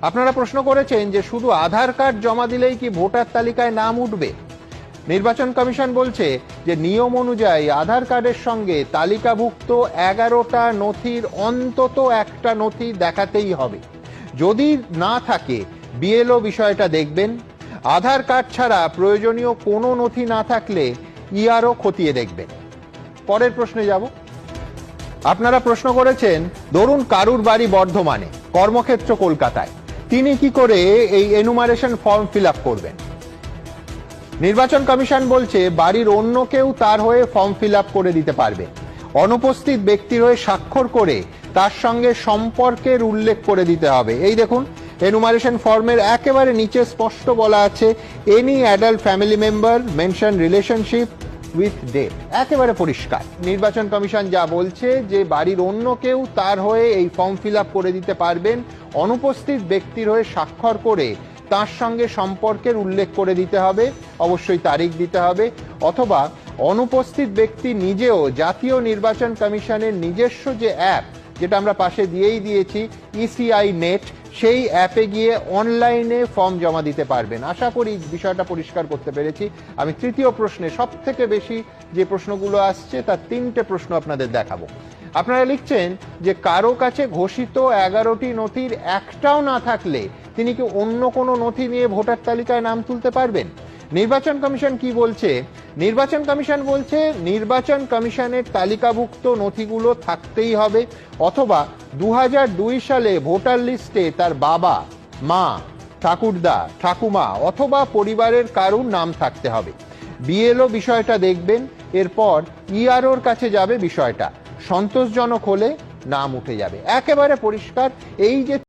আপনারা প্রশ্ন করেছেন যে শুধু আধার কার্ড জমা দিলেই কি ভোটার তালিকায় নাম উঠবে। নির্বাচন কমিশন বলছে যে নিয়ম অনুযায়ী আধার কার্ডের সঙ্গে তালিকাভুক্ত 11টা নথির অন্তত একটা নথি দেখাতেই হবে। যদি না থাকে বিএলও বিষয়টা দেখবেন। আধার কার্ড ছাড়া প্রয়োজনীয় কোনো নথি না থাকলে ইআরও খতিয়ে দেখবেন। পরের প্রশ্নে যাব। আপনারা প্রশ্ন করেছেন ধরুন কারুর বাড়ি বর্ধমানে, কর্মক্ষেত্র কলকাতায়, তিনি কি করে এই এনুমারেশন ফর্ম ফিল আপ করবেন। নির্বাচন কমিশন বলছে বাড়ির অন্য কেউ তার হয়ে ফর্ম ফিল আপ করে দিতে পারবে। অনুপস্থিত ব্যক্তির হয়ে স্বাক্ষর করে তার সঙ্গে সম্পর্কের উল্লেখ করে দিতে হবে। এই দেখুন, এনুমারেশন ফর্মের একেবারে নিচে স্পষ্ট বলা আছে any adult family member mention relationship with date, একেবারে পরিষ্কার। নির্বাচন কমিশন যা বলছে যে বাড়ির অন্য কেউ তার হয়ে এই ফর্ম ফিল আপ করে দিতে পারবেন, অনুপস্থিত ব্যক্তির হয়ে স্বাক্ষর করে তার সঙ্গে সম্পর্কের উল্লেখ করে দিতে হবে, অবশ্যই তারিখ দিতে হবে, অথবা অনুপস্থিত ব্যক্তি নিজেও জাতীয় নির্বাচন কমিশনের নিজস্ব যে অ্যাপ, যেটা আমরা পাশে দিয়েই দিয়েছি, ইসিআই নেট, সেই অ্যাপে গিয়ে অনলাইনে ফর্ম জমা দিতে পারবেন। আশা করি বিষয়টা পরিষ্কার করতে পেরেছি। আমি তৃতীয় প্রশ্নে সব থেকে বেশি যে প্রশ্নগুলো আসছে তার 3টে প্রশ্ন আপনাদের দেখাবো। আপনারা লিখছেন যে কারো কাছে ঘোষিত 11টি নথির একটাও না থাকলে তিনি কি অন্য কোনো নথি নিয়ে ভোটার তালিকায় নাম তুলতে পারবেন। নির্বাচন কমিশন কি বলছে? নির্বাচন কমিশন বলছে নির্বাচন কমিশনের তালিকাভুক্ত নথিগুলো থাকতেই হবে, অথবা 2002 সালে ভোটার লিস্টে তার বাবা, মা, ঠাকুরদা, ঠাকুমা অথবা পরিবারের কারুর নাম থাকতে হবে। বিএলও বিষয়টা দেখবেন, এরপর ইআরওর কাছে যাবে বিষয়টা, সন্তোষজনক হলে নাম উঠে যাবে। একেবারে পরিষ্কার। এই যে